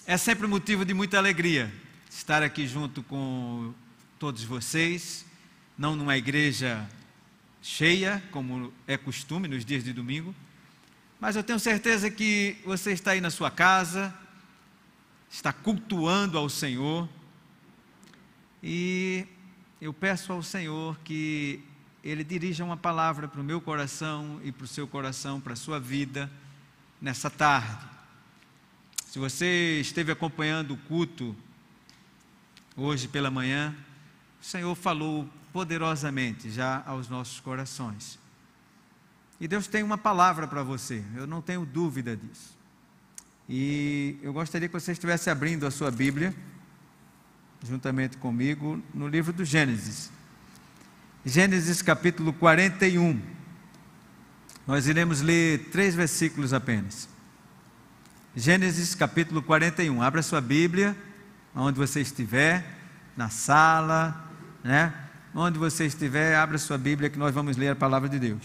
É sempre motivo de muita alegria estar aqui junto com todos vocês, não numa igreja cheia, como é costume nos dias de domingo, mas eu tenho certeza que você está aí na sua casa, está cultuando ao Senhor, e eu peço ao Senhor que Ele dirija uma palavra para o meu coração e para o seu coração, para a sua vida, nessa tarde. Se você esteve acompanhando o culto hoje pela manhã, o Senhor falou poderosamente já aos nossos corações. E Deus tem uma palavra para você, eu não tenho dúvida disso. E eu gostaria que você estivesse abrindo a sua Bíblia, juntamente comigo, no livro do Gênesis. Gênesis capítulo 41. Nós iremos ler 3 versículos apenas. Gênesis capítulo 41, abra sua Bíblia, onde você estiver, na sala, onde você estiver, abra sua Bíblia que nós vamos ler a palavra de Deus.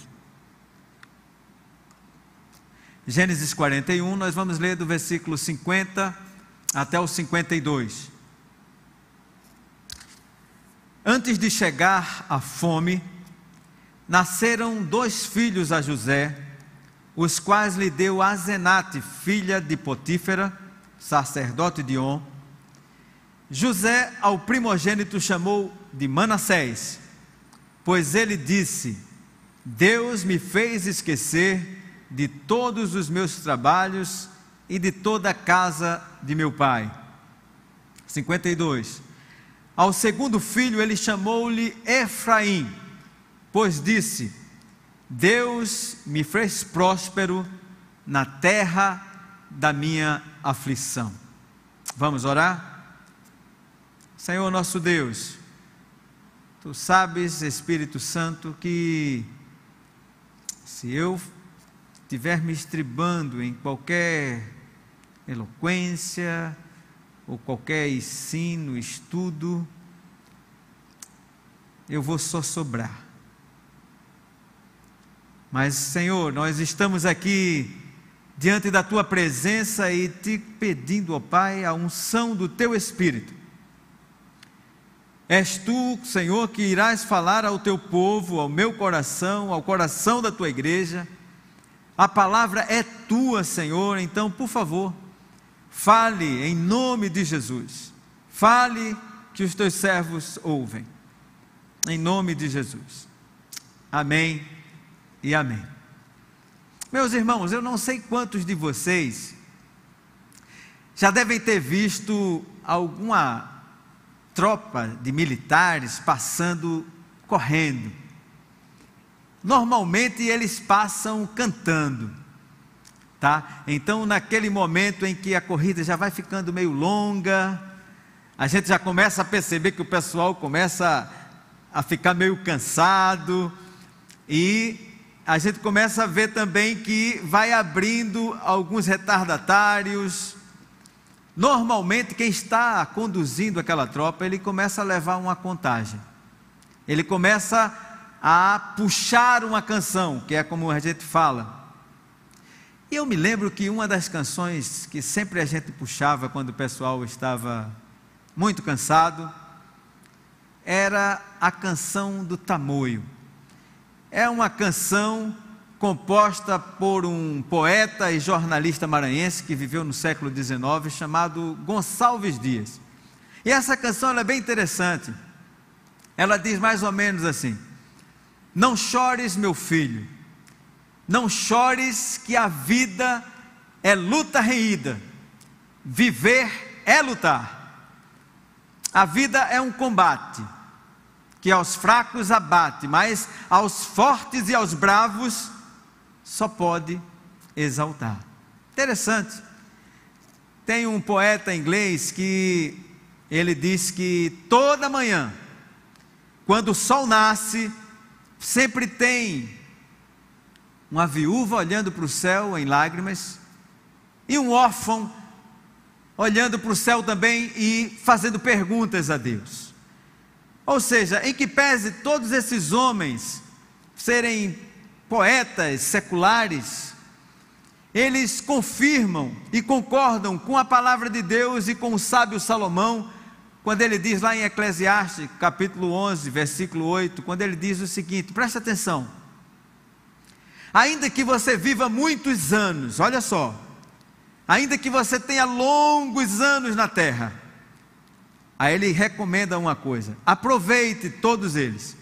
Gênesis 41, nós vamos ler do versículo 50 até o 52. Antes de chegar a fome, nasceram 2 filhos a José, os quais lhe deu Asenate, filha de Potífera, sacerdote de On. José ao primogênito chamou de Manassés, pois ele disse: Deus me fez esquecer de todos os meus trabalhos e de toda a casa de meu pai. 52. Ao segundo filho ele chamou-lhe Efraim, pois disse: Deus me fez próspero na terra da minha aflição. Vamos orar? Senhor nosso Deus, Tu sabes, Espírito Santo, que se eu estiver me estribando em qualquer eloquência ou qualquer ensino, estudo, eu vou só sobrar. Mas, Senhor, nós estamos aqui diante da Tua presença e te pedindo, ó Pai, a unção do Teu Espírito. És Tu, Senhor, que irás falar ao Teu povo, ao meu coração, ao coração da Tua igreja. A palavra é Tua, Senhor, então, por favor, fale em nome de Jesus. Fale que os Teus servos ouvem. Em nome de Jesus. Amém. E amém. Meus irmãos, eu não sei quantos de vocês já devem ter visto alguma tropa de militares passando correndo. Normalmente eles passam cantando, tá? Então naquele momento em que a corrida já vai ficando meio longa, a gente já começa a perceber que o pessoal começa a ficar meio cansado e a gente começa a ver também que vai abrindo alguns retardatários. Normalmente quem está conduzindo aquela tropa, ele começa a levar uma contagem. Ele começa a puxar uma canção, que é como a gente fala. E eu me lembro que uma das canções que sempre a gente puxava quando o pessoal estava muito cansado, era a canção do Tamoio. É uma canção composta por um poeta e jornalista maranhense que viveu no século XIX, chamado Gonçalves Dias. E essa canção ela é bem interessante. Ela diz mais ou menos assim: não chores, meu filho, não chores, que a vida é luta reída, viver é lutar. A vida é um combate que aos fracos abate, mas aos fortes e aos bravos só pode exaltar. Interessante. Tem um poeta inglês que ele diz que toda manhã, quando o sol nasce, sempre tem uma viúva olhando para o céu em lágrimas e um órfão olhando para o céu também e fazendo perguntas a Deus. Ou seja, em que pese todos esses homens serem poetas seculares, eles confirmam e concordam com a palavra de Deus e com o sábio Salomão, quando ele diz lá em Eclesiastes, capítulo 11, versículo 8, quando ele diz o seguinte, presta atenção: ainda que você viva muitos anos, olha só, ainda que você tenha longos anos na terra, aí ele recomenda uma coisa: aproveite todos eles,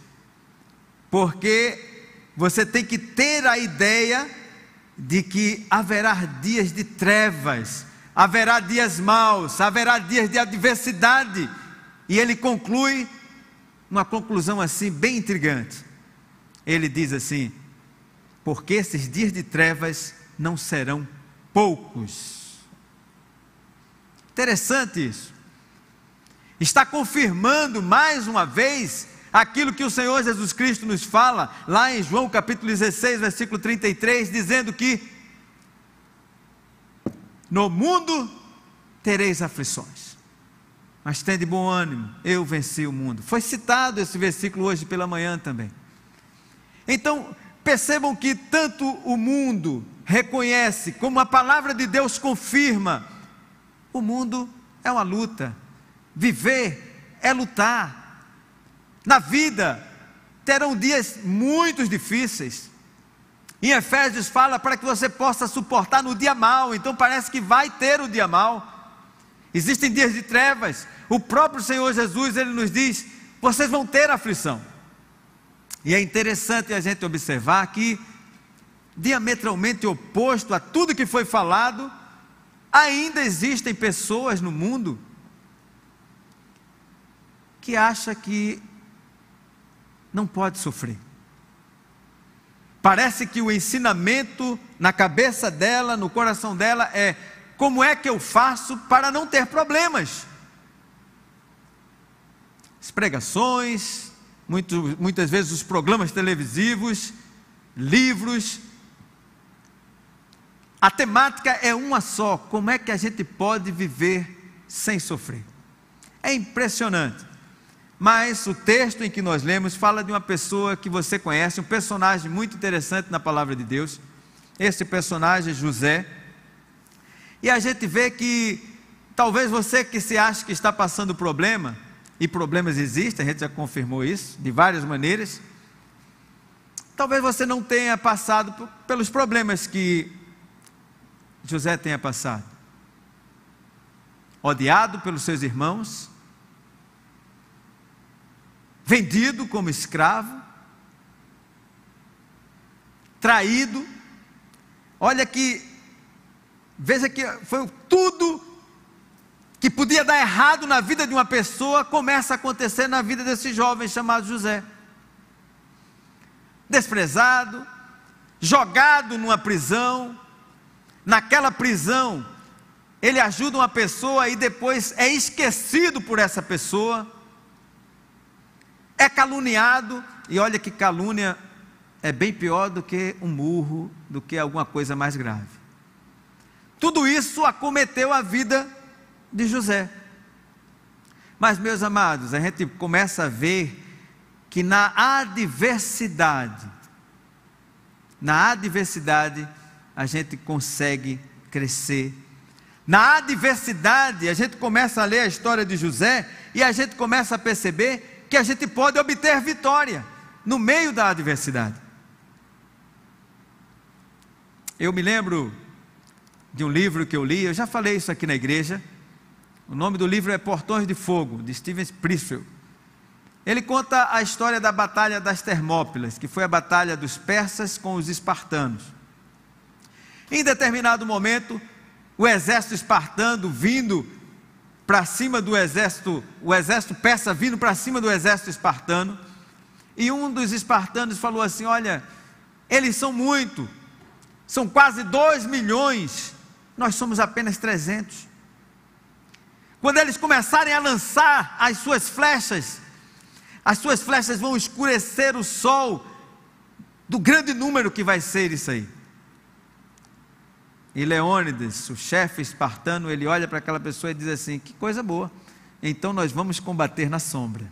porque você tem que ter a ideia de que haverá dias de trevas, haverá dias maus, haverá dias de adversidade. E ele conclui uma conclusão assim bem intrigante. Ele diz assim: porque esses dias de trevas não serão poucos. Interessante isso. Está confirmando mais uma vez aquilo que o Senhor Jesus Cristo nos fala lá em João capítulo 16, versículo 33, dizendo que no mundo tereis aflições, mas tende bom ânimo, eu venci o mundo. Foi citado esse versículo hoje pela manhã também. Então percebam que tanto o mundo reconhece, como a palavra de Deus confirma, o mundo é uma luta, viver é lutar. Na vida terão dias muito difíceis. Em Efésios fala para que você possa suportar no dia mau. Então parece que vai ter o dia mau. Existem dias de trevas. O próprio Senhor Jesus, ele nos diz: vocês vão ter aflição. E é interessante a gente observar que, diametralmente oposto a tudo que foi falado, ainda existem pessoas no mundo que acham que não pode sofrer. Parece que o ensinamento na cabeça dela, no coração dela é: como é que eu faço para não ter problemas? As pregações, muitas vezes os programas televisivos, livros, a temática é uma só: como é que a gente pode viver sem sofrer? É impressionante. Mas o texto em que nós lemos fala de uma pessoa que você conhece, um personagem muito interessante na palavra de Deus. Esse personagem é José. E a gente vê que talvez você que se acha que está passando problema, e problemas existem, a gente já confirmou isso de várias maneiras, talvez você não tenha passado pelos problemas que José tenha passado. Odiado pelos seus irmãos, vendido como escravo, traído. Olha que, veja que foi tudo que podia dar errado na vida de uma pessoa, começa a acontecer na vida desse jovem chamado José. Desprezado, jogado numa prisão. Naquela prisão ele ajuda uma pessoa e depois é esquecido por essa pessoa. É caluniado, e olha que calúnia é bem pior do que um murro, do que alguma coisa mais grave. Tudo isso acometeu a vida de José. Mas, meus amados, a gente começa a ver que na adversidade a gente consegue crescer. Na adversidade a gente começa a ler a história de José e a gente começa a perceber que a gente pode obter vitória no meio da adversidade. Eu me lembro de um livro que eu li, eu já falei isso aqui na igreja. O nome do livro é Portões de Fogo, de Steven Pressfield. Ele conta a história da Batalha das Termópilas, que foi a batalha dos persas com os espartanos. Em determinado momento, o exército espartano vindo para cima do exército, o exército persa vindo para cima do exército espartano, e um dos espartanos falou assim: olha, eles são muito, são quase 2 milhões, nós somos apenas 300. Quando eles começarem a lançar as suas flechas vão escurecer o sol do grande número que vai ser isso aí. E Leônidas, o chefe espartano, ele olha para aquela pessoa e diz assim: que coisa boa, então nós vamos combater na sombra.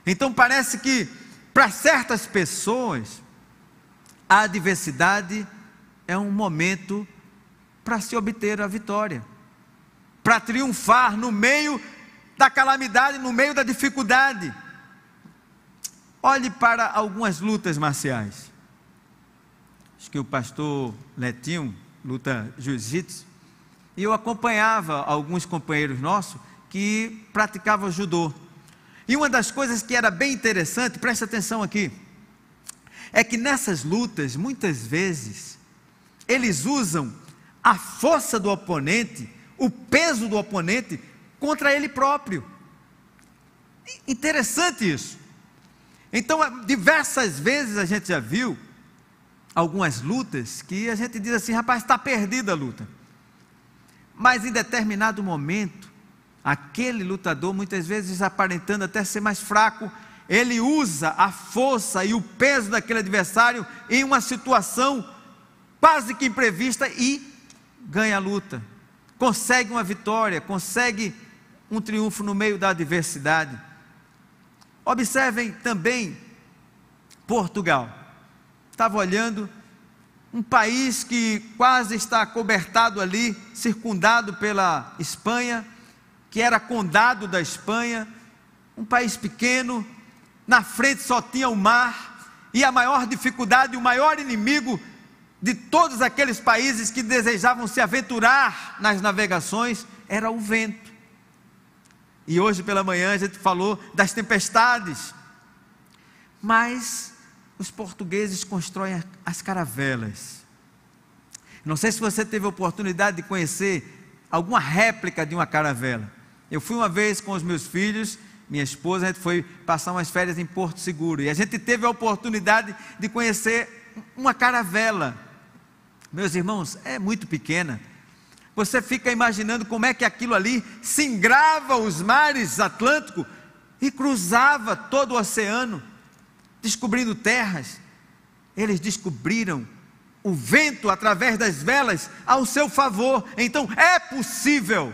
Então parece que para certas pessoas a adversidade é um momento para se obter a vitória, para triunfar no meio da calamidade, no meio da dificuldade. Olhe para algumas lutas marciais. Acho que o pastor Letinho luta jiu-jitsu, e eu acompanhava alguns companheiros nossos que praticavam judô. E uma das coisas que era bem interessante, preste atenção aqui, é que nessas lutas, muitas vezes, eles usam a força do oponente, o peso do oponente, contra ele próprio. Interessante isso. Então, diversas vezes a gente já viu algumas lutas que a gente diz assim, rapaz, está perdida a luta. Mas em determinado momento, aquele lutador, muitas vezes aparentando até ser mais fraco, ele usa a força e o peso daquele adversário em uma situação quase que imprevista e ganha a luta, consegue uma vitória, consegue um triunfo no meio da adversidade. Observem também Portugal. Estava olhando, um país que quase está acobertado ali, circundado pela Espanha, que era condado da Espanha, um país pequeno, na frente só tinha o mar, e a maior dificuldade, o maior inimigo de todos aqueles países que desejavam se aventurar nas navegações, era o vento. E hoje pela manhã a gente falou das tempestades, mas os portugueses constroem as caravelas. Não sei se você teve a oportunidade de conhecer alguma réplica de uma caravela. Eu fui uma vez com os meus filhos, minha esposa, a gente foi passar umas férias em Porto Seguro, e a gente teve a oportunidade de conhecer uma caravela. Meus irmãos, é muito pequena. Você fica imaginando como é que aquilo ali singrava os mares Atlântico e cruzava todo o oceano, descobrindo terras. Eles descobriram o vento através das velas ao seu favor. Então é possível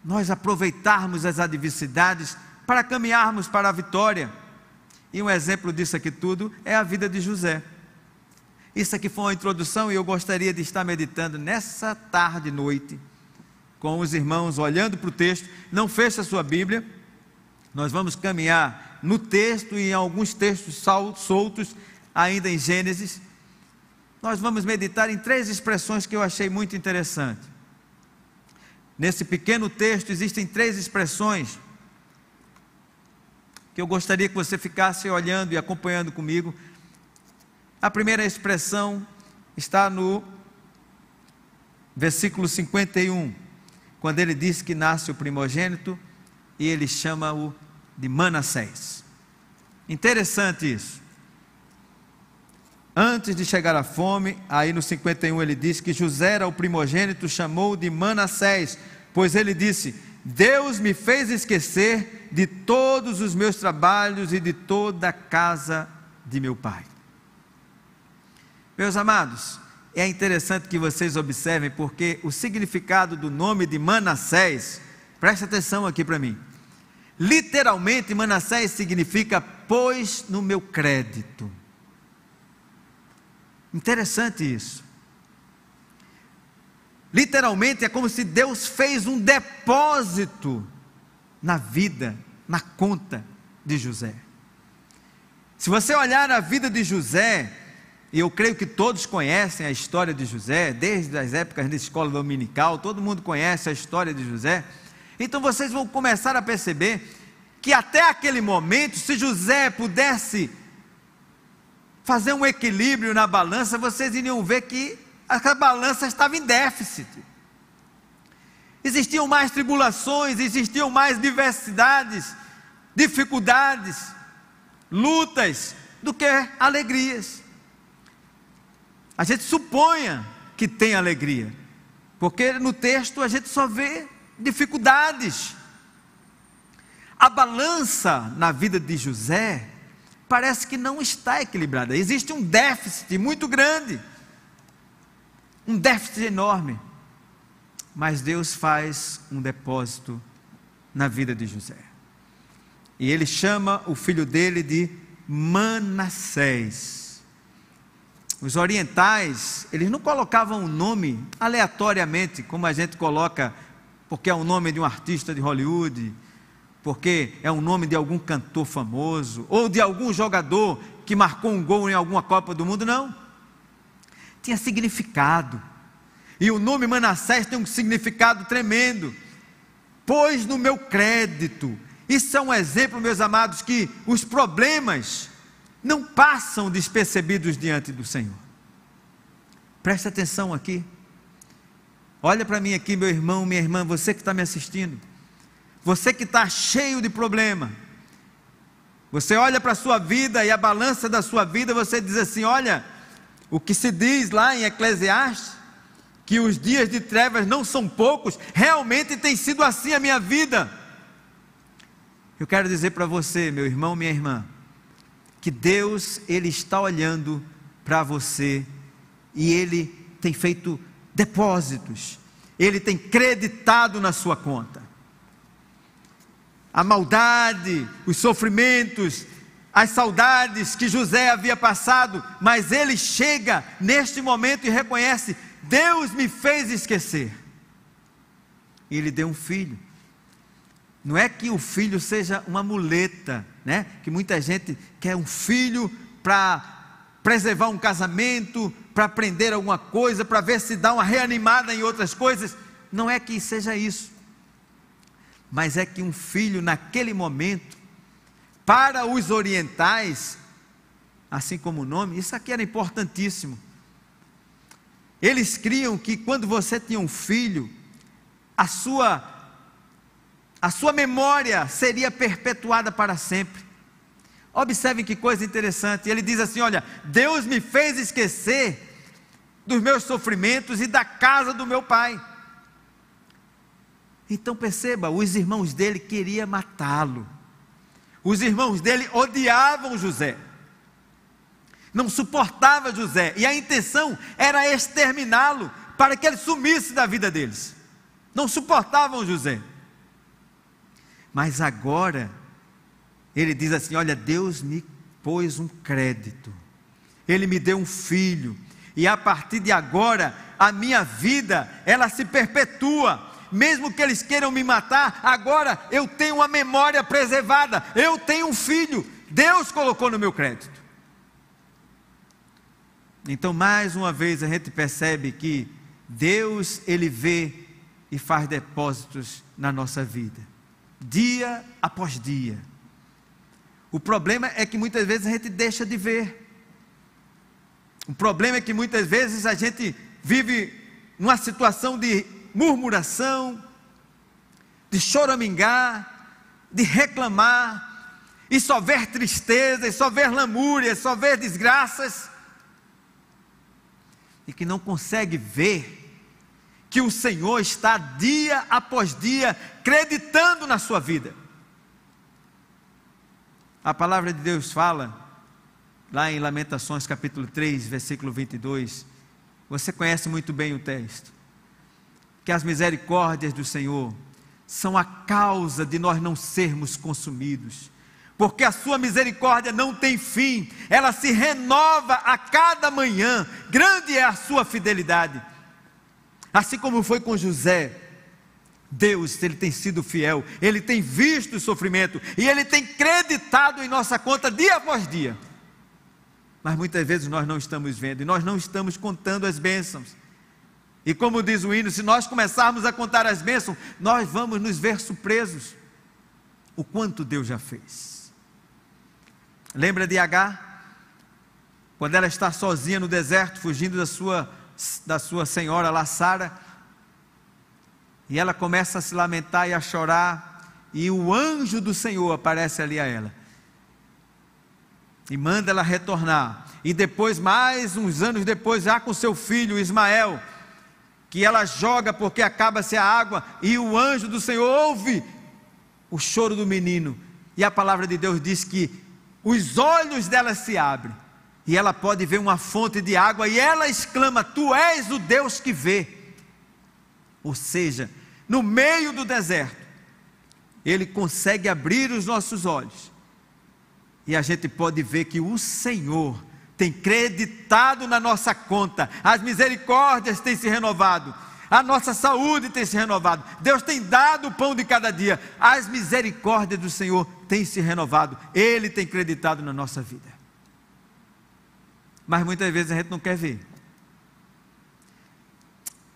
nós aproveitarmos as adversidades para caminharmos para a vitória. E um exemplo disso aqui tudo é a vida de José. Isso aqui foi uma introdução, e eu gostaria de estar meditando nessa tarde e noite com os irmãos, olhando para o texto. Não feche a sua Bíblia, nós vamos caminhar no texto e em alguns textos soltos ainda em Gênesis. Nós vamos meditar em 3 expressões que eu achei muito interessante. Nesse pequeno texto existem 3 expressões que eu gostaria que você ficasse olhando e acompanhando comigo. A primeira expressão está no versículo 51, quando ele diz que nasce o primogênito, e ele chama-o de Manassés. Interessante isso. Antes de chegar à fome, aí no 51 ele diz que José era o primogênito, chamou de Manassés, pois ele disse: Deus me fez esquecer de todos os meus trabalhos e de toda a casa de meu pai. Meus amados, é interessante que vocês observem, porque o significado do nome de Manassés, preste atenção aqui para mim, literalmente Manassés significa pôs no meu crédito. Interessante isso. Literalmente é como se Deus fez um depósito na vida, na conta de José. Se você olhar a vida de José, e eu creio que todos conhecem a história de José, desde as épocas da escola dominical, todo mundo conhece a história de José. Então vocês vão começar a perceber que até aquele momento, se José pudesse fazer um equilíbrio na balança, vocês iriam ver que a balança estava em déficit. Existiam mais tribulações, existiam mais diversidades, dificuldades, lutas, do que alegrias. A gente suponha que tem alegria, porque no texto a gente só vê dificuldades. A balança na vida de José parece que não está equilibrada. Existe um déficit muito grande, um déficit enorme, mas Deus faz um depósito na vida de José, e ele chama o filho dele de Manassés. Os orientais, eles não colocavam um nome aleatoriamente, como a gente coloca, porque é o nome de um artista de Hollywood, porque é o nome de algum cantor famoso, ou de algum jogador que marcou um gol em alguma Copa do Mundo, não. Tinha significado. E o nome Manassés tem um significado tremendo. Pôs no meu crédito. Isso é um exemplo, meus amados, que os problemas não passam despercebidos diante do Senhor. Preste atenção aqui. Olha para mim aqui, meu irmão, minha irmã, você que está me assistindo. Você que está cheio de problema. Você olha para a sua vida e a balança da sua vida, você diz assim, olha, o que se diz lá em Eclesiastes, que os dias de trevas não são poucos, realmente tem sido assim a minha vida. Eu quero dizer para você, meu irmão, minha irmã, que Deus, Ele está olhando para você, e Ele tem feito depósitos, Ele tem creditado na sua conta. A maldade, os sofrimentos, as saudades que José havia passado, mas ele chega neste momento e reconhece, Deus me fez esquecer. E ele deu um filho. Não é que o filho seja uma muleta, né? Que muita gente quer um filho para preservar um casamento, para aprender alguma coisa, para ver se dá uma reanimada em outras coisas. Não é que seja isso. Mas é que um filho naquele momento, para os orientais, assim como o nome, isso aqui era importantíssimo. Eles criam que quando você tinha um filho, a sua memória seria perpetuada para sempre. Observem que coisa interessante, ele diz assim, olha, Deus me fez esquecer dos meus sofrimentos e da casa do meu pai. Então perceba, os irmãos dele queriam matá-lo. Os irmãos dele odiavam José. Não suportava José. E a intenção era exterminá-lo, para que ele sumisse da vida deles. Não suportavam José. Mas agora, ele diz assim, olha, Deus me pôs um crédito. Ele me deu um filho. E a partir de agora, a minha vida, ela se perpetua. Mesmo que eles queiram me matar, agora eu tenho uma memória preservada, eu tenho um filho, Deus colocou no meu crédito. Então mais uma vez a gente percebe que Deus, Ele vê e faz depósitos na nossa vida, dia após dia. O problema é que muitas vezes a gente deixa de ver. O problema é que muitas vezes a gente vive numa situação de murmuração, de choramingar, de reclamar, e só ver tristeza, e só ver lamúria, só ver desgraças, e que não consegue ver que o Senhor está dia após dia creditando na sua vida. A palavra de Deus fala, lá em Lamentações capítulo 3, versículo 22, você conhece muito bem o texto, que as misericórdias do Senhor são a causa de nós não sermos consumidos, porque a sua misericórdia não tem fim, ela se renova a cada manhã, grande é a sua fidelidade. Assim como foi com José, Deus, Ele tem sido fiel, Ele tem visto o sofrimento, e Ele tem creditado em nossa conta dia após dia, mas muitas vezes nós não estamos vendo, e nós não estamos contando as bênçãos. E como diz o hino, se nós começarmos a contar as bênçãos, nós vamos nos ver surpresos, o quanto Deus já fez. Lembra de Agar? Quando ela está sozinha no deserto, fugindo da sua senhora lá, Sara, e ela começa a se lamentar e a chorar, e o anjo do Senhor aparece ali a ela, e manda ela retornar, e depois, mais uns anos depois, já com seu filho Ismael, que ela joga porque acaba-se a água, e o anjo do Senhor ouve o choro do menino, e a palavra de Deus diz que os olhos dela se abrem, e ela pode ver uma fonte de água, e ela exclama, tu és o Deus que vê. Ou seja, no meio do deserto, Ele consegue abrir os nossos olhos, e a gente pode ver que o Senhor tem creditado na nossa conta, as misericórdias têm se renovado, a nossa saúde tem se renovado, Deus tem dado o pão de cada dia, as misericórdias do Senhor têm se renovado, Ele tem creditado na nossa vida. Mas muitas vezes a gente não quer ver.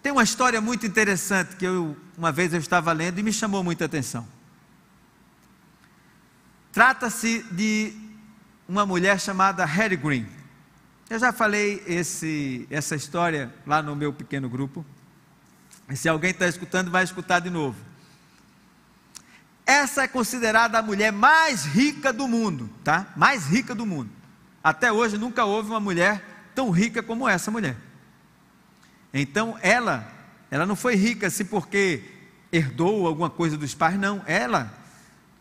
Tem uma história muito interessante que uma vez eu estava lendo e me chamou muita atenção. Trata-se de uma mulher chamada Hattie Green. Eu já falei essa história lá no meu pequeno grupo. E se alguém está escutando, vai escutar de novo. Essa é considerada a mulher mais rica do mundo, tá? Mais rica do mundo. Até hoje nunca houve uma mulher tão rica como essa mulher. Então ela não foi rica assim porque herdou alguma coisa dos pais, não.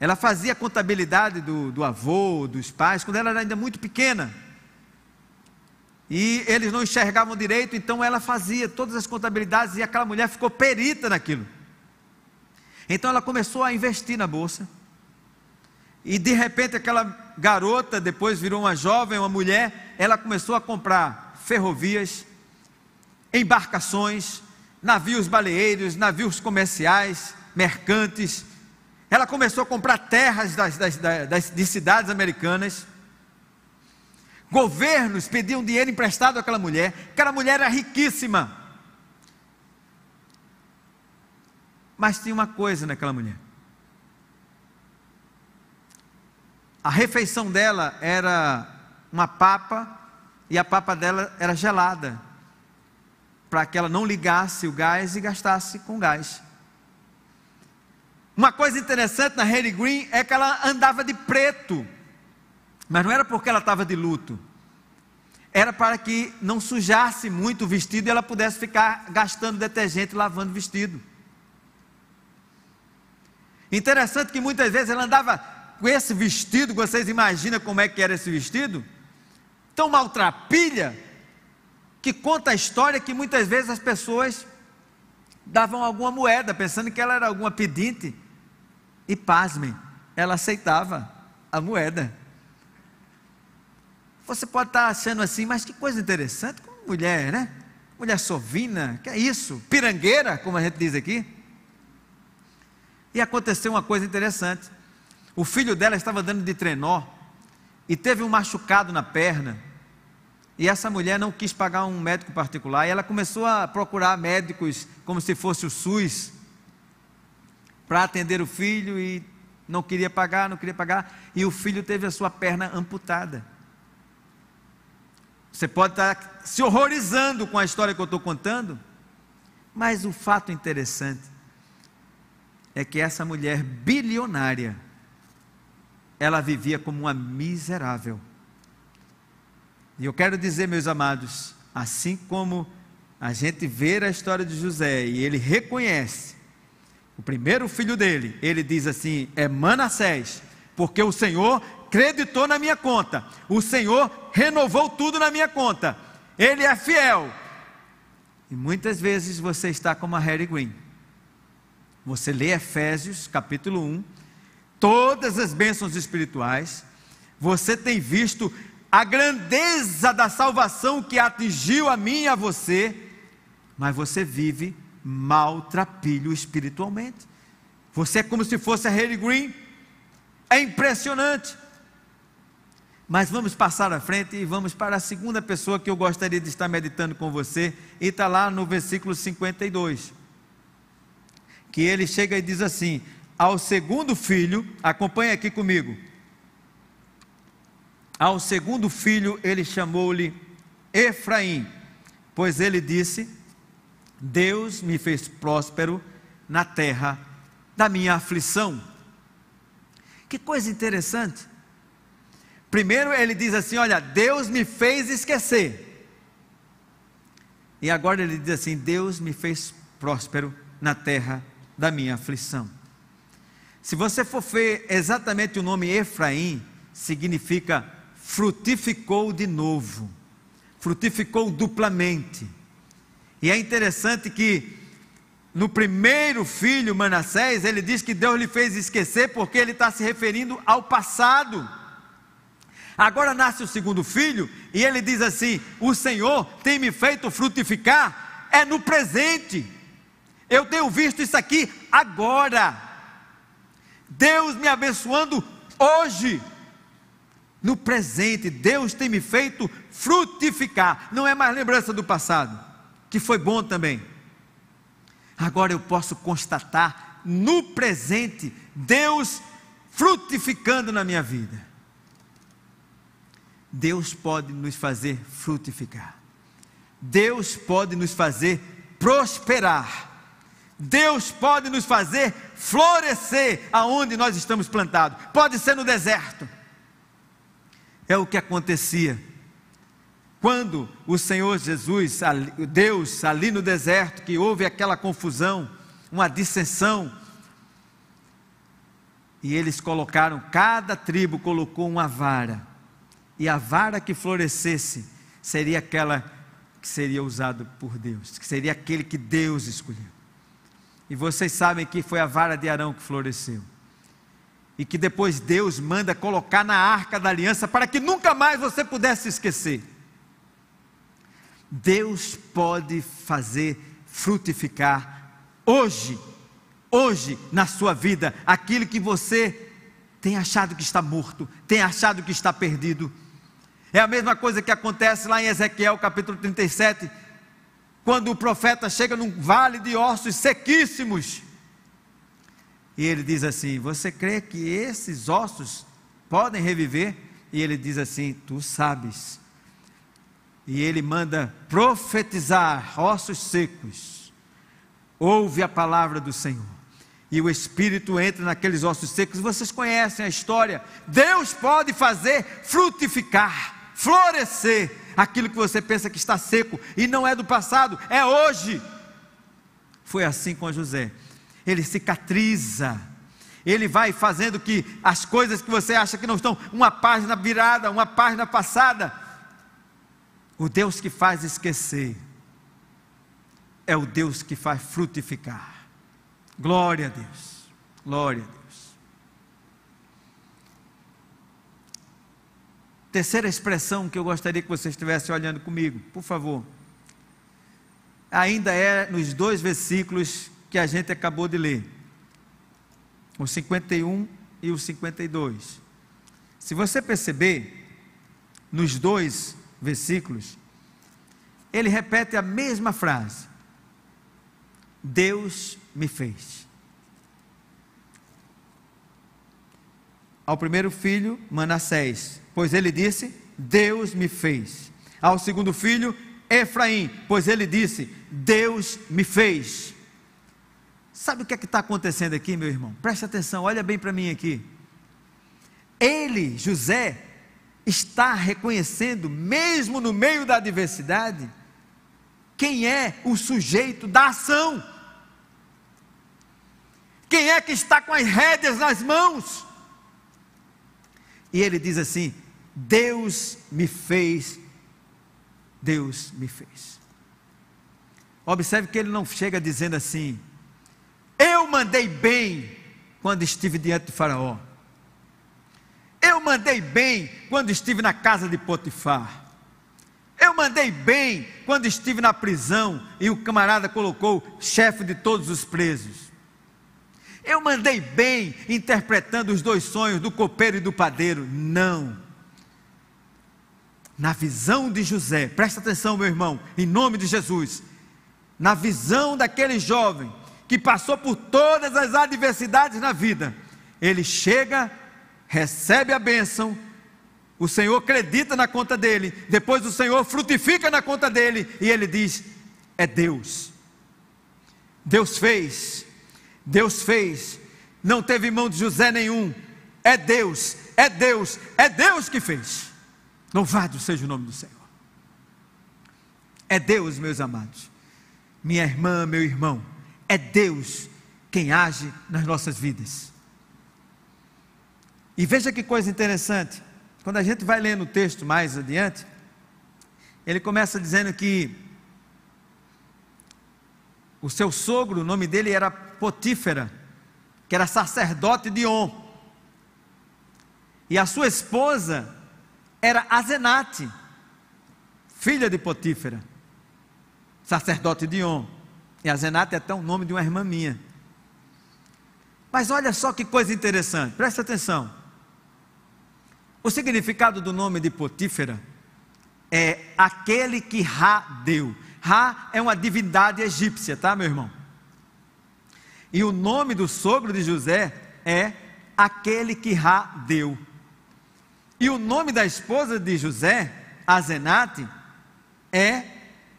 Ela fazia a contabilidade do avô, dos pais, quando ela era ainda muito pequena. E eles não enxergavam direito, então ela fazia todas as contabilidades e aquela mulher ficou perita naquilo. Então ela começou a investir na bolsa. E de repente aquela garota, depois virou uma jovem, uma mulher, ela começou a comprar ferrovias, embarcações, navios baleeiros, navios comerciais, mercantes. Ela começou a comprar terras de cidades americanas. Governos pediam dinheiro emprestado àquela mulher. Aquela mulher era riquíssima. Mas tinha uma coisa naquela mulher. A refeição dela era uma papa, e a papa dela era gelada, para que ela não ligasse o gás e gastasse com gás. Uma coisa interessante na Hattie Green é que ela andava de preto, mas não era porque ela estava de luto, era para que não sujasse muito o vestido e ela pudesse ficar gastando detergente lavando o vestido. Interessante que muitas vezes ela andava com esse vestido, vocês imaginam como é que era esse vestido? Tão maltrapilha, que conta a história que muitas vezes as pessoas davam alguma moeda, pensando que ela era alguma pedinte, e pasmem, ela aceitava a moeda. Você pode estar achando assim, mas que coisa interessante, como mulher, né? Mulher sovina, que é isso? Pirangueira, como a gente diz aqui. E aconteceu uma coisa interessante, o filho dela estava andando de trenó, e teve um machucado na perna, e essa mulher não quis pagar um médico particular, e ela começou a procurar médicos, como se fosse o SUS, para atender o filho, e não queria pagar, e o filho teve a sua perna amputada. Você pode estar se horrorizando com a história que eu estou contando, mas o fato interessante é que essa mulher bilionária, ela vivia como uma miserável. E eu quero dizer, meus amados, assim como a gente vê a história de José, e ele reconhece, o primeiro filho dele, ele diz assim, é Manassés, porque o Senhor creditou na minha conta, o Senhor renovou tudo na minha conta, Ele é fiel. E muitas vezes você está como a Hattie Green, você lê Efésios capítulo 1, todas as bênçãos espirituais, você tem visto a grandeza da salvação que atingiu a mim e a você, mas você vive maltrapilho espiritualmente. Você é como se fosse a Hattie Green, é impressionante. Mas vamos passar à frente e vamos para a segunda pessoa que eu gostaria de estar meditando com você, e está lá no versículo 52, que ele chega e diz assim, ao segundo filho, acompanha aqui comigo, ao segundo filho ele chamou-lhe Efraim, pois ele disse, Deus me fez próspero na terra da minha aflição. Que coisa interessante. Primeiro ele diz assim, olha, Deus me fez esquecer, e agora ele diz assim, Deus me fez próspero na terra da minha aflição. Se você for ver exatamente o nome Efraim, significa frutificou de novo, frutificou duplamente. E é interessante que no primeiro filho, Manassés, ele diz que Deus lhe fez esquecer, porque ele está se referindo ao passado. Agora nasce o segundo filho, e ele diz assim: o Senhor tem me feito frutificar, é no presente, eu tenho visto isso aqui agora, Deus me abençoando hoje, no presente, Deus tem me feito frutificar, não é mais lembrança do passado, que foi bom também, agora eu posso constatar no presente, Deus frutificando na minha vida. Deus pode nos fazer frutificar, Deus pode nos fazer prosperar, Deus pode nos fazer florescer aonde nós estamos plantados, pode ser no deserto. É o que acontecia quando o Senhor Jesus, Deus, ali no deserto, que houve aquela confusão, uma dissensão, e eles colocaram, cada tribo colocou uma vara, e a vara que florescesse, seria aquela que seria usada por Deus, que seria aquele que Deus escolheu. E vocês sabem que foi a vara de Arão que floresceu, e que depois Deus manda colocar na arca da aliança, para que nunca mais você pudesse esquecer. Deus pode fazer frutificar hoje na sua vida, aquilo que você tem achado que está morto, tem achado que está perdido. É a mesma coisa que acontece lá em Ezequiel capítulo 37, quando o profeta chega num vale de ossos sequíssimos, e ele diz assim: você crê que esses ossos podem reviver? E ele diz assim: tu sabes. E ele manda profetizar: ossos secos, ouve a palavra do Senhor. E o Espírito entra naqueles ossos secos. Vocês conhecem a história. Deus pode fazer frutificar, florescer aquilo que você pensa que está seco, e não é do passado, é hoje. Foi assim com José. Ele cicatriza, ele vai fazendo que as coisas que você acha que não estão, uma página virada, uma página passada, o Deus que faz esquecer é o Deus que faz frutificar. Glória a Deus, glória a Deus. Terceira expressão que eu gostaria que você estivesse olhando comigo, por favor, ainda é nos 2 versículos que a gente acabou de ler, o 51 e o 52. Se você perceber, nos 2 versículos, ele repete a mesma frase: Deus me fez. Ao primeiro filho, Manassés, pois ele disse: Deus me fez. Ao segundo filho, Efraim, pois ele disse: Deus me fez. Sabe o que é que está acontecendo aqui, meu irmão? Preste atenção, olha bem para mim aqui. Ele, José, está reconhecendo, mesmo no meio da adversidade, quem é o sujeito da ação, quem é que está com as rédeas nas mãos. E ele diz assim: Deus me fez, Deus me fez. Observe que ele não chega dizendo assim: eu mandei bem quando estive diante de Faraó, eu mandei bem quando estive na casa de Potifar, eu mandei bem quando estive na prisão e o camarada colocou chefe de todos os presos, eu mandei bem interpretando os 2 sonhos do copeiro e do padeiro. Não. Na visão de José, presta atenção, meu irmão, em nome de Jesus, na visão daquele jovem que passou por todas as adversidades na vida, ele chega, recebe a bênção, o Senhor acredita na conta dele, depois o Senhor frutifica na conta dele, e ele diz: é Deus, Deus fez, Deus fez, não teve mão de José nenhum, é Deus, é Deus, é Deus que fez. Louvado seja o nome do Senhor. É Deus, meus amados, minha irmã, meu irmão, é Deus quem age nas nossas vidas. E veja que coisa interessante, quando a gente vai lendo o texto mais adiante, ele começa dizendo que o seu sogro, o nome dele era Potífera, que era sacerdote de On, e a sua esposa era Asenate, filha de Potífera, sacerdote de On. E Asenate é até o nome de uma irmã minha. Mas olha só que coisa interessante, presta atenção. O significado do nome de Potífera é aquele que Ra deu. Ra é uma divindade egípcia, tá, meu irmão? E o nome do sogro de José é aquele que Ra deu. E o nome da esposa de José, Asenate,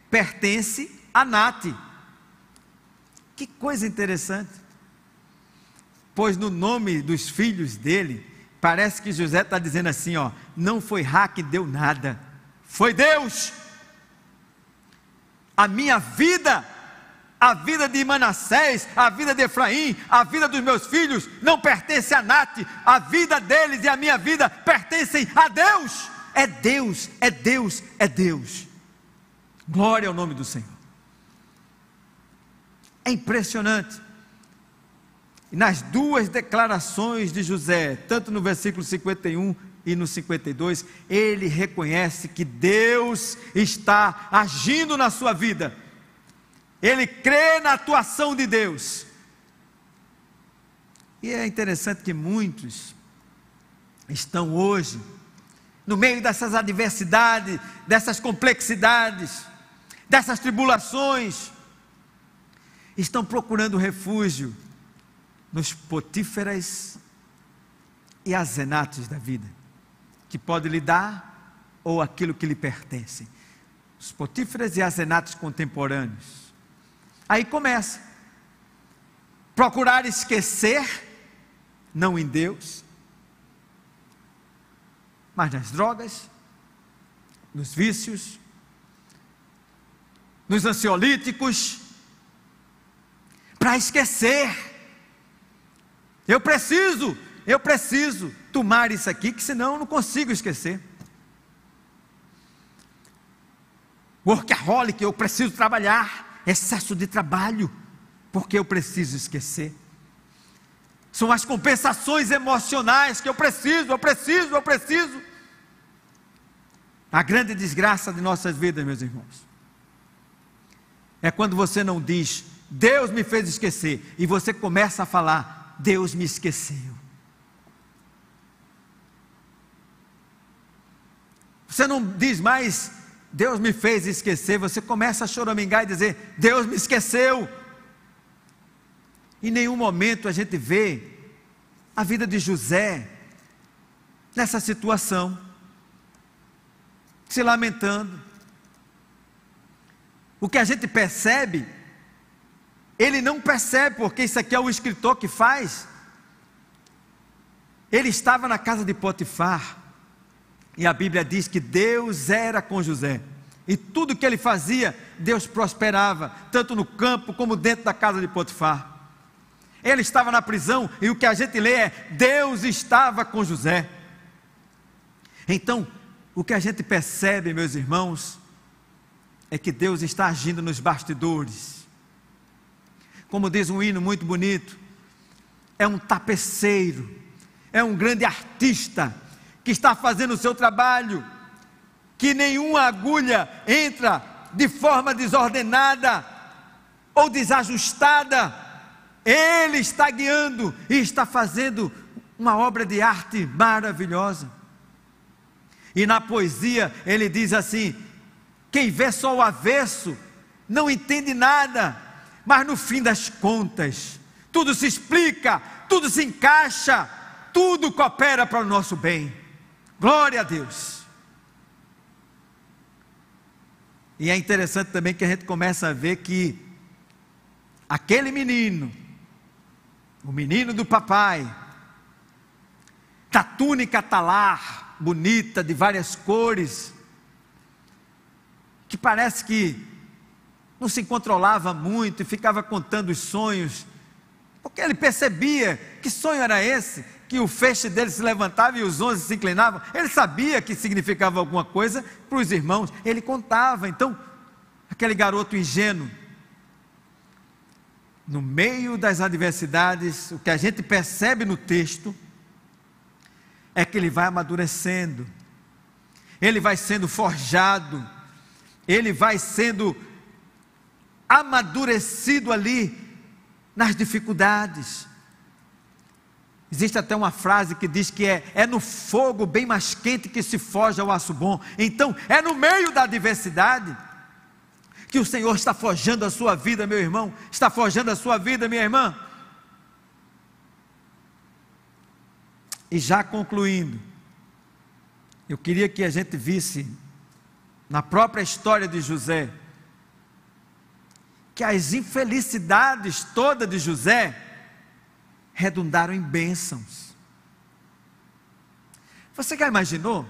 pertence a Nate. Que coisa interessante. Pois no nome dos filhos dele, parece que José está dizendo assim, ó, não foi Ra que deu nada, foi Deus. A minha vida, a vida de Manassés, a vida de Efraim, a vida dos meus filhos, não pertence a Nate, a vida deles e a minha vida pertencem a Deus. É Deus, é Deus, é Deus. Glória ao nome do Senhor. É impressionante. E nas duas declarações de José, tanto no versículo 51 e no 52, ele reconhece que Deus está agindo na sua vida. Ele crê na atuação de Deus. E é interessante que muitos estão hoje, no meio dessas adversidades, dessas complexidades, dessas tribulações, estão procurando refúgio nos Potíferas e Asenates da vida, que pode lhe dar ou aquilo que lhe pertence. Os Potíferas e Asenates contemporâneos. Aí começa, procurar esquecer, não em Deus, mas nas drogas, nos vícios, nos ansiolíticos, para esquecer. Eu preciso tomar isso aqui, que senão eu não consigo esquecer. Workaholic, eu preciso trabalhar. Excesso de trabalho, porque eu preciso esquecer. São as compensações emocionais que eu preciso. A grande desgraça de nossas vidas, meus irmãos, é quando você não diz, Deus me fez esquecer, e você começa a falar, Deus me esqueceu. Você não diz mais, Deus me fez esquecer, você começa a choramingar e dizer, Deus me esqueceu. Em nenhum momento a gente vê a vida de José nessa situação, se lamentando. O que a gente percebe, ele não percebe, porque isso aqui é o escritor que faz. Ele estava na casa de Potifar, e a Bíblia diz que Deus era com José, e tudo que ele fazia, Deus prosperava, tanto no campo como dentro da casa de Potifar. Ele estava na prisão, e o que a gente lê é, Deus estava com José. Então, o que a gente percebe, meus irmãos, é que Deus está agindo nos bastidores. Como diz um hino muito bonito, é um tapeceiro, é um grande artista, que está fazendo o seu trabalho, que nenhuma agulha entra de forma desordenada ou desajustada. Ele está guiando e está fazendo uma obra de arte maravilhosa. E na poesia ele diz assim, quem vê só o avesso não entende nada, mas no fim das contas tudo se explica, tudo se encaixa, tudo coopera para o nosso bem. Glória a Deus. E é interessante também que a gente começa a ver que aquele menino, o menino do papai, da túnica talar, bonita, de várias cores, que parece que não se controlava muito e ficava contando os sonhos, porque ele percebia que sonho era esse, que o feixe dele se levantava e os 11 se inclinavam. Ele sabia que significava alguma coisa para os irmãos, ele contava. Então, aquele garoto ingênuo, no meio das adversidades, o que a gente percebe no texto é que ele vai amadurecendo, ele vai sendo forjado, ele vai sendo amadurecido ali nas dificuldades. Existe até uma frase que diz que é no fogo bem mais quente que se forja o aço bom. Então é no meio da adversidade que o Senhor está forjando a sua vida, meu irmão, está forjando a sua vida, minha irmã. E já concluindo, eu queria que a gente visse na própria história de José, que as infelicidades todas de José redundaram em bênçãos. Você já imaginou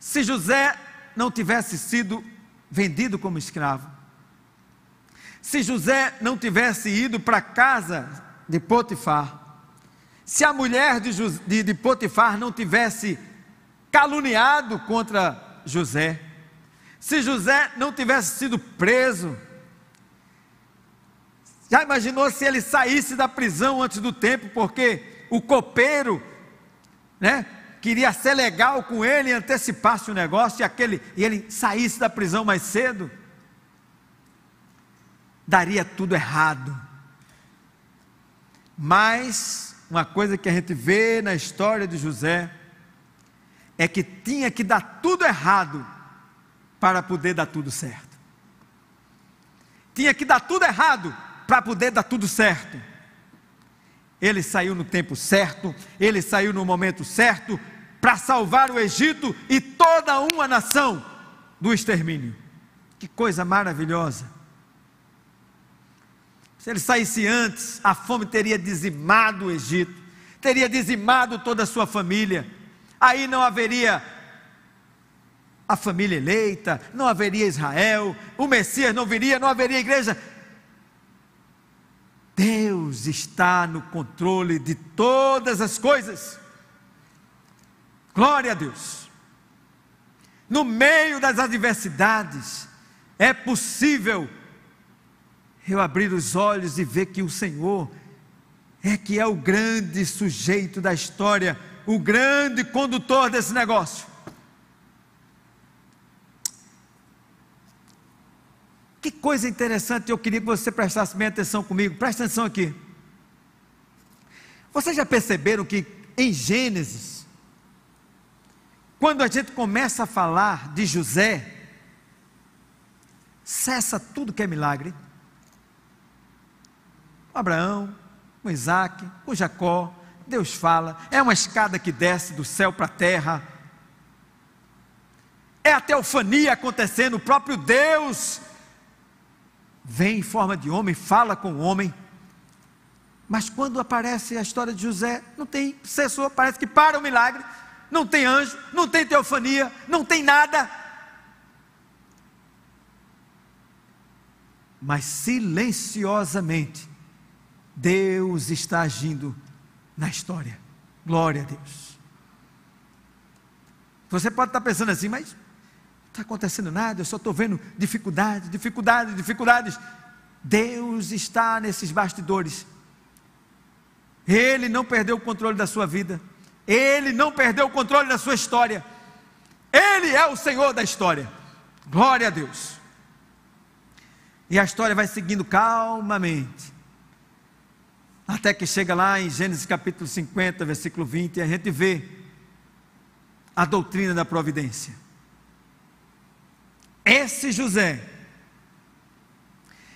se José não tivesse sido vendido como escravo, se José não tivesse ido para a casa de Potifar, se a mulher de Potifar não tivesse caluniado contra José, se José não tivesse sido preso? Já imaginou se ele saísse da prisão antes do tempo, porque o copeiro, queria ser legal com ele e antecipasse o negócio, e ele saísse da prisão mais cedo? Daria tudo errado. Mas uma coisa que a gente vê na história de José é que tinha que dar tudo errado para poder dar tudo certo. Tinha que dar tudo errado para poder dar tudo certo. Ele saiu no tempo certo, ele saiu no momento certo, para salvar o Egito e toda uma nação do extermínio. Que coisa maravilhosa! Se ele saísse antes, a fome teria dizimado o Egito, teria dizimado toda a sua família. Aí não haveria a família eleita, não haveria Israel, o Messias não viria, não haveria igreja. Deus está no controle de todas as coisas. Glória a Deus. No meio das adversidades, é possível eu abrir os olhos e ver que o Senhor que é o grande sujeito da história, o grande condutor desse negócio. Que coisa interessante, eu queria que você prestasse bem atenção comigo, presta atenção aqui. Vocês já perceberam que em Gênesis, quando a gente começa a falar de José, cessa tudo que é milagre? Com Abraão, com Isaac, com Jacó, Deus fala, é uma escada que desce do céu para a terra, é a teofania acontecendo, o próprio Deus vem em forma de homem, fala com o homem. Mas quando aparece a história de José, não tem cessou, parece que para o milagre, não tem anjo, não tem teofania, não tem nada. Mas silenciosamente, Deus está agindo na história. Glória a Deus. Você pode estar pensando assim, mas não está acontecendo nada, eu só estou vendo dificuldades. Deus está nesses bastidores. Ele não perdeu o controle da sua vida, Ele não perdeu o controle da sua história, Ele é o Senhor da história. Glória a Deus. E a história vai seguindo calmamente, até que chega lá em Gênesis capítulo 50, versículo 20, e a gente vê a doutrina da providência. Esse José,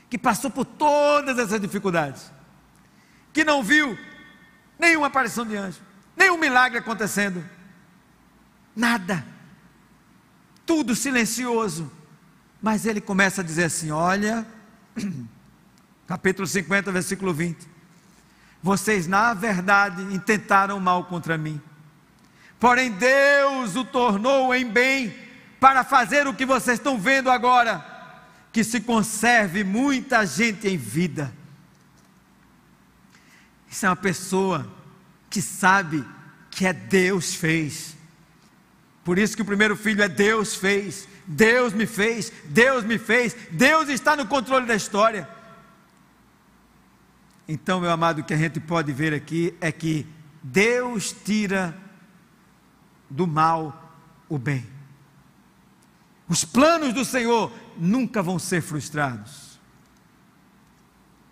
que passou por todas essas dificuldades, que não viu nenhuma aparição de anjo, nenhum milagre acontecendo, nada, tudo silencioso, mas ele começa a dizer assim, olha, capítulo 50, versículo 20, vocês na verdade intentaram mal contra mim, porém Deus o tornou em bem, para fazer o que vocês estão vendo agora, que se conserve muita gente em vida. Isso é uma pessoa que sabe que é Deus fez. Por isso que o primeiro filho é Deus fez, Deus me fez, Deus me fez, Deus está no controle da história. Então, meu amado, o que a gente pode ver aqui é que Deus tira do mal o bem. Os planos do Senhor nunca vão ser frustrados.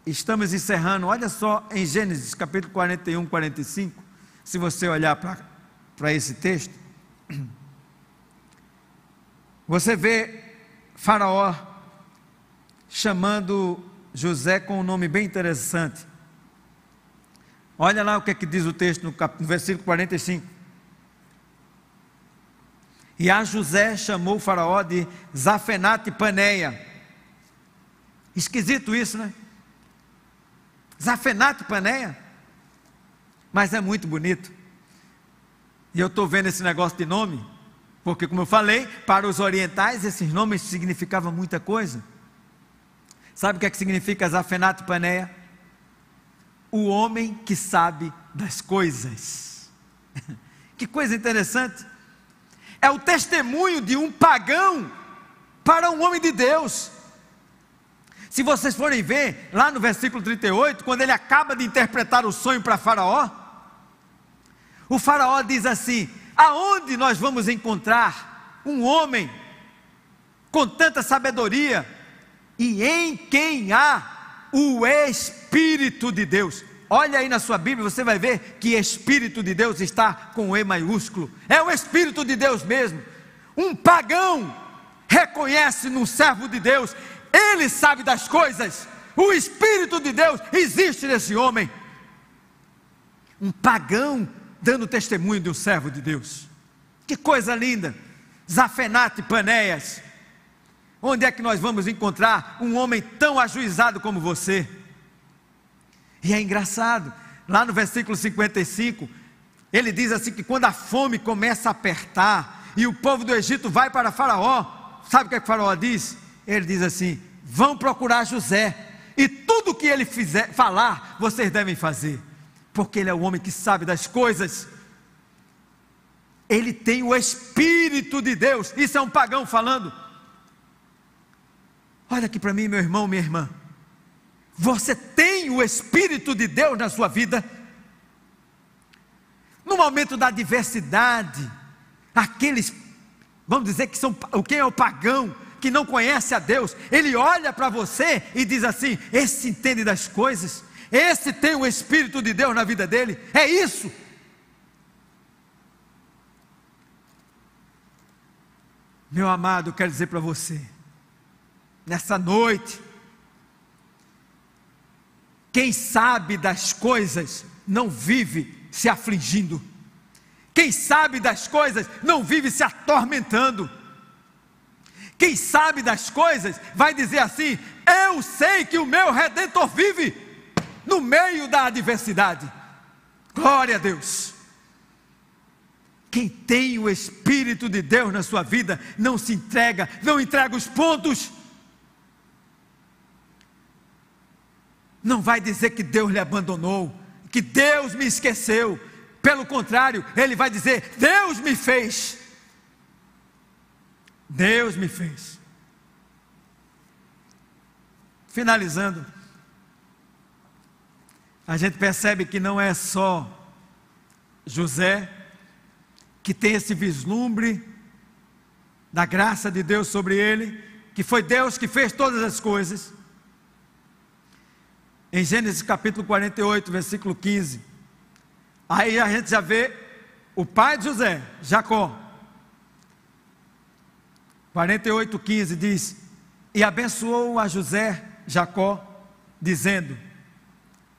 Estamos encerrando, olha só em Gênesis capítulo 41, 45, se você olhar para esse texto, você vê Faraó chamando José com um nome bem interessante. Olha lá o que é que diz o texto no versículo 45. E a José chamou o Faraó de Zafenate-Paneia. Esquisito isso, né? Zafenate-Paneia. Mas é muito bonito. E eu estou vendo esse negócio de nome, porque, como eu falei, para os orientais esses nomes significavam muita coisa. Sabe o que é que significa Zafenate-Paneia? O homem que sabe das coisas. Que coisa interessante. É o testemunho de um pagão para um homem de Deus. Se vocês forem ver, lá no versículo 38, quando ele acaba de interpretar o sonho para Faraó, o Faraó diz assim: aonde nós vamos encontrar um homem com tanta sabedoria e em quem há o Espírito de Deus? Olha aí na sua Bíblia, você vai ver que Espírito de Deus está com E maiúsculo. É o Espírito de Deus mesmo. Um pagão reconhece num servo de Deus, ele sabe das coisas. O Espírito de Deus existe nesse homem. Um pagão dando testemunho de um servo de Deus. Que coisa linda. Zafenate-Paneia. Onde é que nós vamos encontrar um homem tão ajuizado como você? E é engraçado, lá no versículo 55, ele diz assim que quando a fome começa a apertar, e o povo do Egito vai para Faraó, sabe o que é que Faraó diz? Ele diz assim: vão procurar José, e tudo que ele falar, vocês devem fazer, porque ele é o homem que sabe das coisas, ele tem o Espírito de Deus. Isso é um pagão falando. Olha aqui para mim, meu irmão, minha irmã, você tem o Espírito de Deus na sua vida? No momento da adversidade, aqueles, vamos dizer que são, quem é o pagão, que não conhece a Deus, ele olha para você e diz assim: esse entende das coisas, esse tem o Espírito de Deus na vida dele, é isso. Meu amado, eu quero dizer para você, nessa noite, quem sabe das coisas não vive se afligindo. Quem sabe das coisas não vive se atormentando. Quem sabe das coisas vai dizer assim: eu sei que o meu Redentor vive no meio da adversidade. Glória a Deus. Quem tem o Espírito de Deus na sua vida não se entrega, não entrega os pontos. Não vai dizer que Deus lhe abandonou, que Deus me esqueceu. Pelo contrário, ele vai dizer: Deus me fez. Deus me fez. Finalizando, a gente percebe que não é só José que tem esse vislumbre da graça de Deus sobre ele, que foi Deus que fez todas as coisas. Em Gênesis capítulo 48, versículo 15, aí a gente já vê o pai de José, Jacó. 48, 15 diz: e abençoou a José, Jacó, dizendo: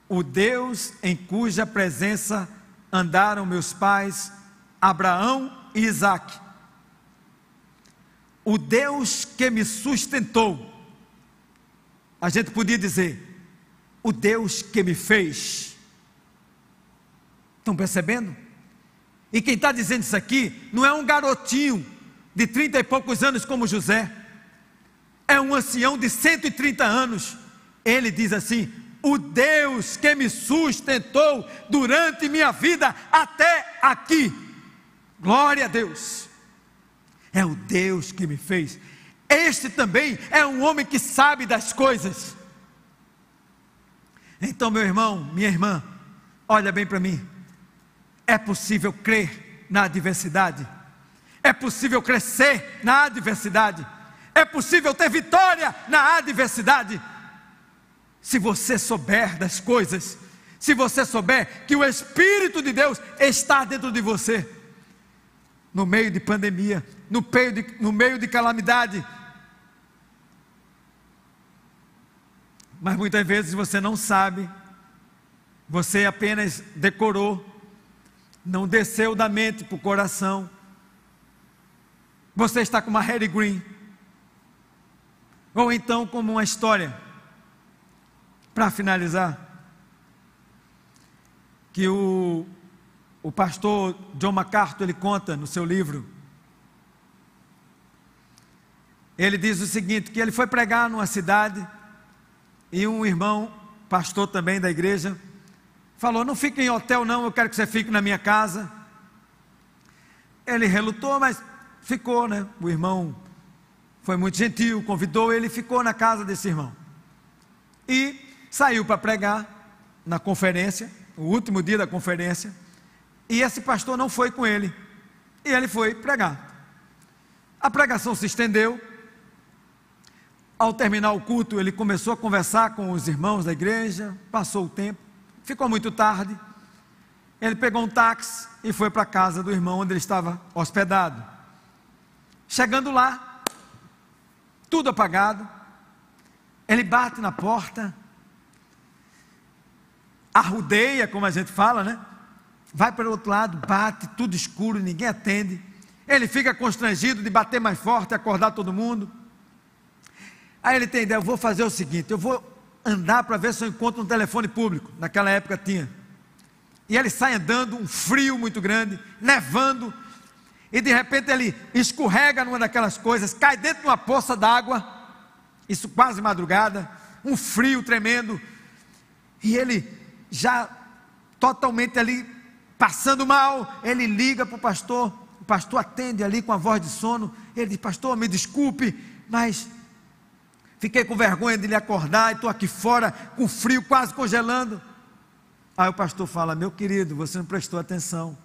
o Deus em cuja presença andaram meus pais, Abraão e Isaque, o Deus que me sustentou, a gente podia dizer, o Deus que me fez. Estão percebendo? E quem está dizendo isso aqui não é um garotinho de 30 e poucos anos como José, é um ancião de 130 anos. Ele diz assim: o Deus que me sustentou durante minha vida até aqui. Glória a Deus. É o Deus que me fez. Este também é um homem que sabe das coisas. Então, meu irmão, minha irmã, olha bem para mim. É possível crer na adversidade. É possível crescer na adversidade. É possível ter vitória na adversidade. Se você souber das coisas, se você souber que o Espírito de Deus está dentro de você, no meio de pandemia, no meio de calamidade. Mas muitas vezes você não sabe, você apenas decorou, não desceu da mente para o coração. Você está como uma Harry Green, ou então como uma história, para finalizar, que o pastor John MacArthur, ele conta no seu livro. Ele diz o seguinte, que ele foi pregar numa cidade, e um irmão, pastor também da igreja, falou: não fique em hotel não, eu quero que você fique na minha casa. Ele relutou, mas ficou, né? O irmão foi muito gentil, convidou ele, ficou na casa desse irmão. E saiu para pregar na conferência, o último dia da conferência, e esse pastor não foi com ele, e ele foi pregar. A pregação se estendeu. Ao terminar o culto, ele começou a conversar com os irmãos da igreja, passou o tempo, ficou muito tarde, ele pegou um táxi e foi para a casa do irmão onde ele estava hospedado. Chegando lá, tudo apagado, ele bate na porta, arrudeia, como a gente fala, né? Vai para o outro lado, bate, tudo escuro, ninguém atende. Ele fica constrangido de bater mais forte, acordar todo mundo. Aí ele tem ideia: eu vou fazer o seguinte, eu vou andar para ver se eu encontro um telefone público. Naquela época tinha. E ele sai andando, um frio muito grande, nevando, e de repente ele escorrega numa daquelas coisas, cai dentro de uma poça d'água, isso quase madrugada, um frio tremendo, e ele já totalmente ali, passando mal, ele liga para o pastor atende ali com a voz de sono, ele diz: pastor, me desculpe, mas fiquei com vergonha de lhe acordar, e estou aqui fora, com frio, quase congelando. Aí o pastor fala: meu querido, você não prestou atenção,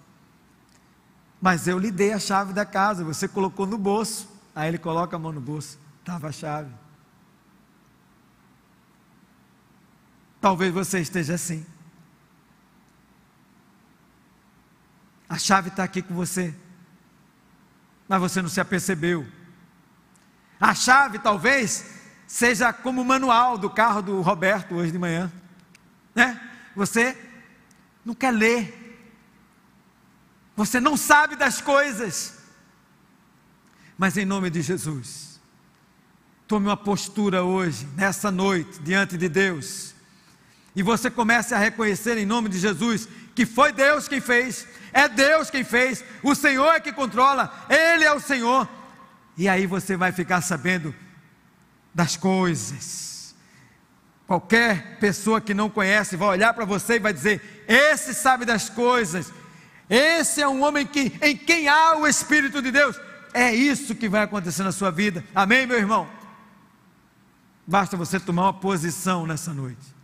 mas eu lhe dei a chave da casa, você colocou no bolso. Aí ele coloca a mão no bolso, estava a chave. Talvez você esteja assim, a chave está aqui com você, mas você não se apercebeu. A chave talvez seja como o manual do carro do Roberto hoje de manhã, né? Você não quer ler, você não sabe das coisas, mas em nome de Jesus, tome uma postura hoje, nessa noite, diante de Deus, e você comece a reconhecer em nome de Jesus, que foi Deus quem fez, é Deus quem fez, o Senhor é que controla, Ele é o Senhor, e aí você vai ficar sabendo das coisas. Qualquer pessoa que não conhece vai olhar para você e vai dizer: esse sabe das coisas, esse é um homem em quem há o Espírito de Deus. É isso que vai acontecer na sua vida, amém, meu irmão? Basta você tomar uma posição nessa noite,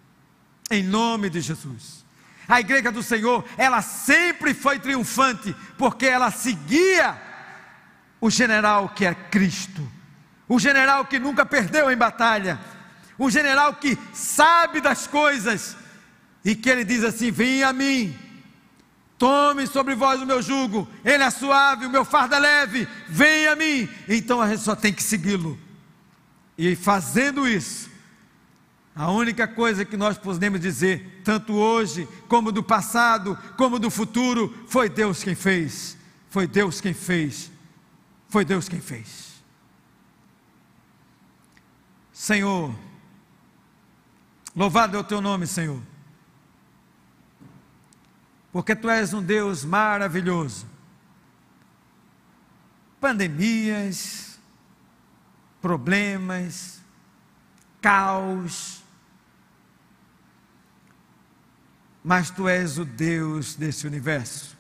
em nome de Jesus. A igreja do Senhor, ela sempre foi triunfante, porque ela seguia o general que é Cristo, o general que nunca perdeu em batalha, o general que sabe das coisas, e que ele diz assim: vem a mim, tome sobre vós o meu jugo, ele é suave, o meu fardo é leve, vem a mim. Então a gente só tem que segui-lo, e fazendo isso, a única coisa que nós podemos dizer, tanto hoje, como do passado, como do futuro, foi Deus quem fez, foi Deus quem fez, foi Deus quem fez. Senhor, louvado é o teu nome, Senhor, porque tu és um Deus maravilhoso. Pandemias, problemas, caos, mas tu és o Deus desse universo,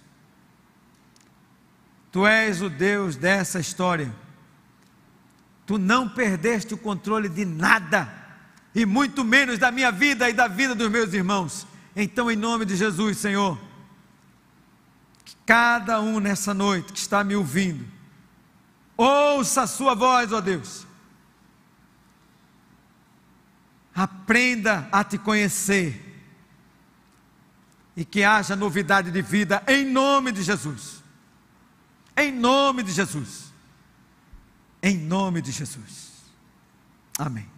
tu és o Deus dessa história. Tu não perdeste o controle de nada, e muito menos da minha vida e da vida dos meus irmãos. Então, em nome de Jesus, Senhor, que cada um nessa noite que está me ouvindo, Ouça a sua voz, ó Deus. Aprenda a te conhecer. E que haja novidade de vida em nome de Jesus. Em nome de Jesus. Em nome de Jesus. Amém.